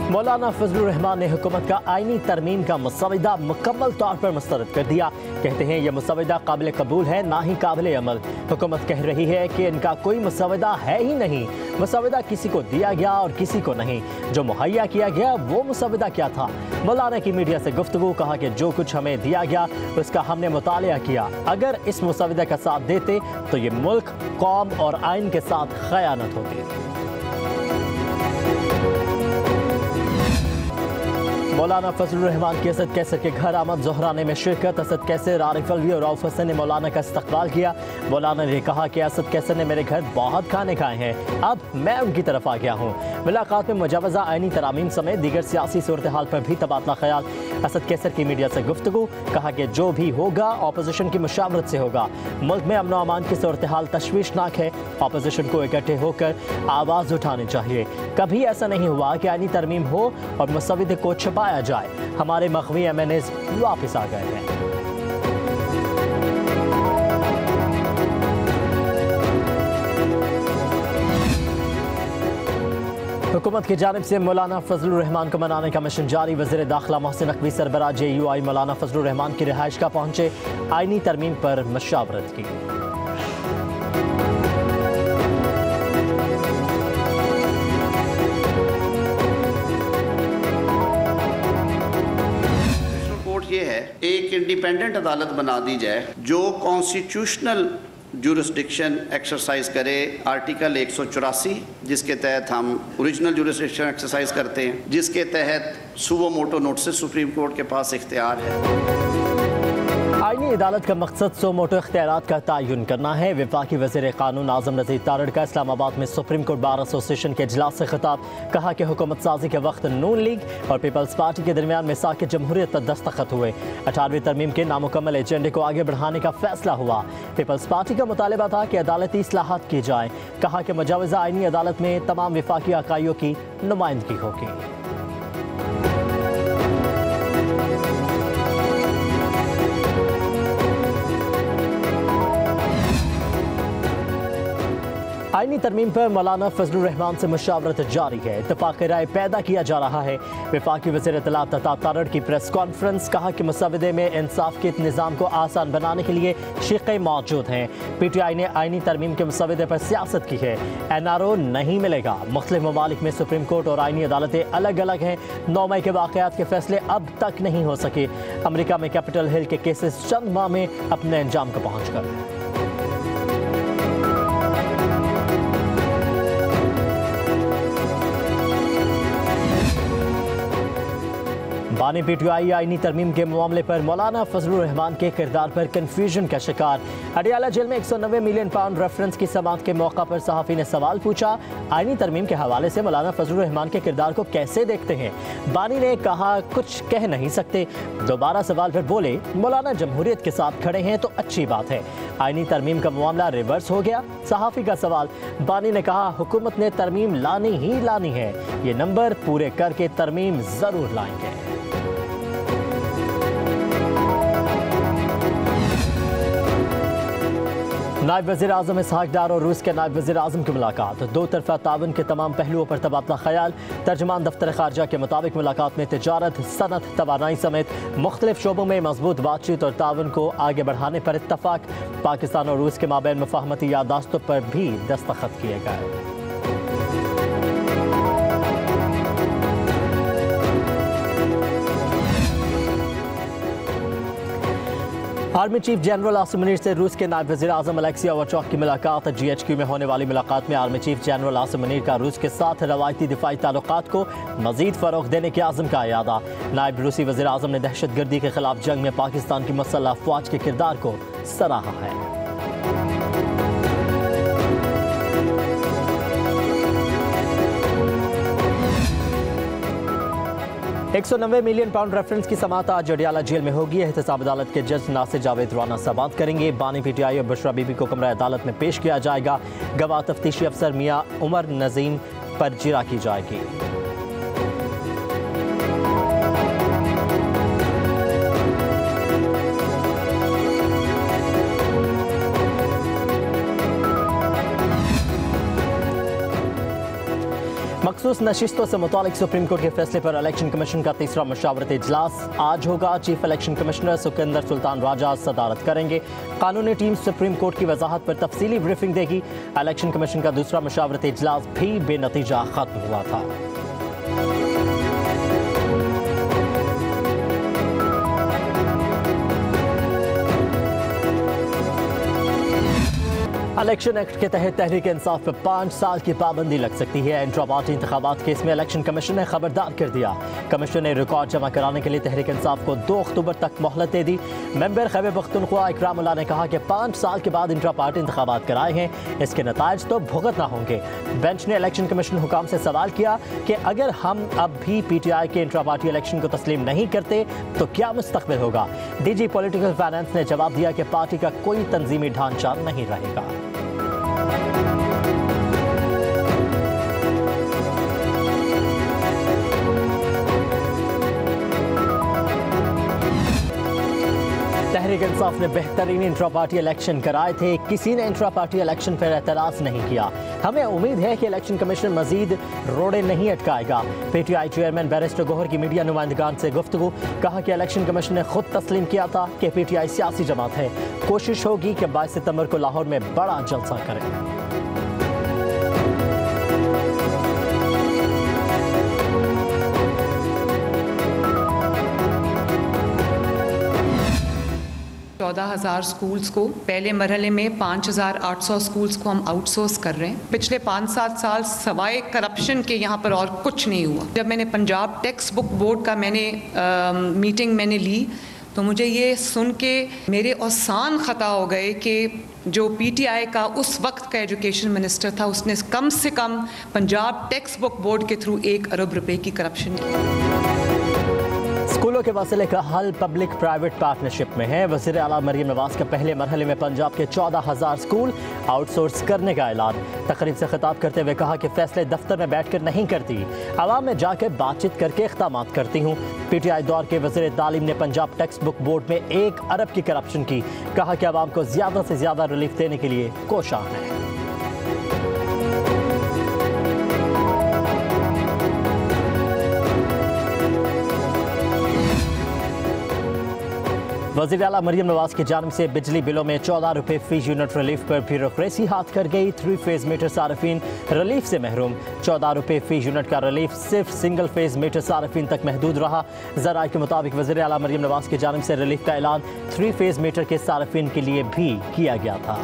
मौलाना फजलुर रहमान ने हुकूमत का आईनी तरमीम का मुसवदा मुकम्मल तौर पर मुस्तरद कर दिया। कहते हैं यह मुसवदा काबिल कबूल है, ना ही काबिल अमल। हुकूमत कह रही है कि इनका कोई मुसवदा है ही नहीं। मुसवदा किसी को दिया गया और किसी को नहीं। जो मुहैया किया गया वो मुसवदा क्या था? मौलाना की मीडिया से गुफ्तगू, कहा कि जो कुछ हमें दिया गया उसका हमने मुतालिया किया। अगर इस मुसवदा का साथ देते तो ये मुल्क, कौम और आइन के साथ खयानत होती। मौलाना फजलुर रहमान की असद कैसर के घर आमद ज़ोहराने में शिरकत। असद कैसर, आरिफ अलवी और रऊफ हसन ने मौलाना का इस्तकबाल किया। मौलाना ने कहा कि असद कैसर ने मेरे घर बहुत खाने खाए हैं, अब मैं उनकी तरफ आ गया हूँ। मुलाकात में मुजवज़ा आईनी तरामीम समेत दीगर सियासी सूरत हाल पर भी तबादला ख्याल। असद कैसर की मीडिया से गुफ्तगू, कहा कि जो भी होगा अपोजिशन की मुशावरत से होगा। मुल्क में अमन व अमान की सूरत हाल तशवीशनाक है, अपोजिशन को इकट्ठे होकर आवाज़ उठानी चाहिए। कभी ऐसा नहीं हुआ कि आईनी तरमीम हो और मुसवदे को छुपाया जाए। हमारे मखवी एमएनएस वापस आ गए हैं। हुकूमत की जानिब से मौलाना फजलुर रहमान को मनाने का मिशन जारी। वज़ीर दाखिला मोहसिन नकवी सरबराह JUI मौलाना फजलुर रहमान की रिहाइश का पहुंचे, आईनी तरमीम पर मशावरत की। ये है एक इंडिपेंडेंट अदालत बना दी जाए जो कॉन्स्टिट्यूशनल जुरिस्डिक्शन एक्सरसाइज करे। आर्टिकल 184 जिसके तहत हम ओरिजिनल जुरिस्डिक्शन एक्सरसाइज करते हैं, जिसके तहत सुवो मोटो नोटिस सुप्रीम कोर्ट के पास इख्तियार है। आईनी अदालत का मकसद सो मोटो इख्तियारात का तयन करना है। वफाकी वज़ीर कानून आज़म नज़ीर तारड़ का इस्लामाबाद में सुप्रीम कोर्ट बार एसोसिएशन के इजलास से खिताब, कहा कि हुकूमत साजी के वक्त नून लीग और पीपल्स पार्टी के दरमियान मिसाक जमहूरियत पर दस्तखत हुए। 18वीं तरमीम के नामुकम्मल एजेंडे को आगे बढ़ाने का फैसला हुआ। पीपल्स पार्टी का मुतालबा था कि अदालती इस्लाहात की जाए। कहा कि मुजवज़ा आईनी अदालत में तमाम वफाकी अकाइयों की नुमाइंदगी होगी। आईनी तरमीम पर मौलाना फजलुर रहमान से मुशावरत जारी है। इत्तफाक राय पैदा किया जा रहा है। वफाकी वज़ीर इत्तलात अता तारड़ की प्रेस कॉन्फ्रेंस, कहा कि मुसवदे में इंसाफ के निज़ाम को आसान बनाने के लिए शिक़े मौजूद हैं। PTI ने आईनी तरमीम के मुसवदे पर सियासत की है। NRO नहीं मिलेगा। मुख्तलिफ ममालिक में सुप्रीम कोर्ट और आईनी अदालतें अलग अलग हैं। 9 मई के वाक़यात के फैसले अब तक नहीं हो सके। अमरीका में कैपिटल हिल के केसेस चंद माह में अपने अंजाम को पहुँच गए। बानी PTI आईनी तरमीम के मामले पर मौलाना फजलुर रहमान के किरदार पर कन्फ्यूजन का शिकार। अडियाला जेल में 190 मिलियन पाउंड रेफरेंस की समाअत के मौका पर सहाफ़ी ने सवाल पूछा, आईनी तरमीम के हवाले से मौलाना फजलुर रहमान के किरदार को कैसे देखते हैं? बानी ने कहा कुछ कह नहीं सकते। दोबारा सवाल पर बोले, मौलाना जमहूरियत के साथ खड़े हैं तो अच्छी बात है। आईनी तरमीम का मामला रिवर्स हो गया। सहाफ़ी का सवाल, बानी ने कहा हुकूमत ने तरमीम लानी ही लानी है, ये नंबर पूरे करके तरमीम ज़रूर लाएंगे। नायब वज़ीर आज़म इसहाक डार और रूस के नायब वज़ीर आज़म की मुलाकात। दो तरफ़ा ताउन के तमाम पहलुओं पर तबादला ख्याल। तर्जमान दफ्तर ख़ारजा के मुताबिक मुलाकात में तिजारत, सनत, तवानाई समेत मुख्तलिफ शोबों में मजबूत बातचीत और ताउन को आगे बढ़ाने पर इत्तफ़ाक। पाकिस्तान और रूस के माबैन मुफ़ाहमती याददाश्तों पर भी दस्तखत किए गए। Army chief general Asim Munir से रूस के नायब वज़ीर आज़म अलेक्सी ओवरचॉक की मुलाकात। GHQ में होने वाली मुलाकात में army chief general Asim Munir का रूस के साथ रवायती दिफाई ताल्लुकात को मज़ीद फ़रोग़ देने के आज़म का यादा। नायब रूसी वज़ीर आज़म ने दहशतगर्दी के खिलाफ जंग में पाकिस्तान की मुसल्लह अफ़वाज के किरदार को सराहा है। 190 मिलियन पाउंड रेफरेंस की समाअत आज अडियाला जेल में होगी। एहतसाब अदालत के जज नासिर जावेद राना समाअत करेंगे। बानी PTI और बुशरा बीबी को कमरा अदालत में पेश किया जाएगा। गवाह तफ्तीशी अफसर मियाँ उमर नजीम पर जिरा की जाएगी। मखसूस नशिस्तों से मुतालिक सुप्रीम कोर्ट के फैसले पर इलेक्शन कमीशन का तीसरा मशावरती इजलास आज होगा। Chief election commissioner Sukhinder Sultan Raja सदारत करेंगे। कानूनी टीम सुप्रीम कोर्ट की वजाहत पर तफसीली ब्रीफिंग देगी। इलेक्शन कमीशन का दूसरा मशावरती इजलास भी बेनतीजा खत्म हुआ था। इलेक्शन एक्ट के तहत तहरीक इंसाफ पर 5 साल की पाबंदी लग सकती है। इंट्रा पार्टी इंतखाबात केस में इलेक्शन कमीशन ने खबरदार कर दिया। कमीशन ने रिकॉर्ड जमा कराने के लिए तहरीक इंसाफ को 2 अक्टूबर तक मोहलत दे दी। मेंबर खैबर पख्तूनख्वा इकरामुल्लाह ने कहा कि 5 साल के बाद इंट्रा पार्टी इंतखाबात कराए हैं, इसके नताइज तो भुगतना होंगे। बेंच ने इलेक्शन कमीशन हुकाम से सवाल किया कि अगर हम अब भी PTI के इंट्रा पार्टी इलेक्शन को तस्लीम नहीं करते तो क्या मुस्तकबिल होगा। DG पॉलिटिकल फाइनेंस ने जवाब दिया कि पार्टी का कोई तंजीमी ढांचा नहीं रहेगा। तहरीक इंसाफ ने बेहतरीन इंट्रा पार्टी इलेक्शन कराए थे, किसी ने इंट्रा पार्टी इलेक्शन पर एतराज़ नहीं किया। हमें उम्मीद है कि इलेक्शन कमीशन मजीद रोड़े नहीं अटकाएगा। PTI चेयरमैन बैरिस्टर गौहर की मीडिया नुमाइंदगान से गुफ्तगू, कहा कि इलेक्शन कमीशन ने खुद तस्लीम किया था कि PTI सियासी जमात है। कोशिश होगी कि 22 सितंबर को लाहौर में बड़ा जलसा करें। चौदह 1000 स्कूल्स को पहले मरहले में 5800 स्कूल्स को हम आउटसोर्स कर रहे हैं। पिछले 5-7 साल सवाए करप्शन के यहाँ पर और कुछ नहीं हुआ। जब मैंने पंजाब टेक्स्ट बुक बोर्ड का मीटिंग मैंने ली तो मुझे ये सुन के मेरे औसान ख़ता हो गए कि जो PTI का उस वक्त का एजुकेशन मिनिस्टर था उसने कम से कम पंजाब टेक्स्ट बुक बोर्ड के थ्रू 1 अरब रुपए की करप्शन की। स्कूलों के मसले का हल पब्लिक प्राइवेट पार्टनरशिप में है। वज़ीर आला मरियम नवाज का पहले मरहले में पंजाब के 14,000 स्कूल आउटसोर्स करने का ऐलान। तकरीब से खिताब करते हुए कहा कि फैसले दफ्तर में बैठकर नहीं करती, आवाम में जाकर बातचीत करके इक़दामात करती हूँ। PTI दौर के वज़ीर तालीम ने पंजाब टेक्स्ट बुक बोर्ड में 1 अरब की करप्शन की। कहा कि आवाम को ज़्यादा से ज़्यादा रिलीफ देने के लिए कोशां है। वज़ीर आला मरियम नवाज की जानिब से बिजली बिलों में 14 रुपये फी यूनिट रिलीफ पर ब्यूरोक्रेसी हाथ कर गई। 3 फेज़ मीटर सार्फिन रिलीफ से महरूम। 14 रुपये फी यूनिट का रिलीफ सिर्फ सिंगल फेज़ मीटर सार्फिन तक महदूद रहा। ज़राए के मुताबिक वज़ीर आला मरियम नवाज की जानिब से रिलीफ का ऐलान 3 फेज़ मीटर के सार्फिन के लिए भी किया गया था।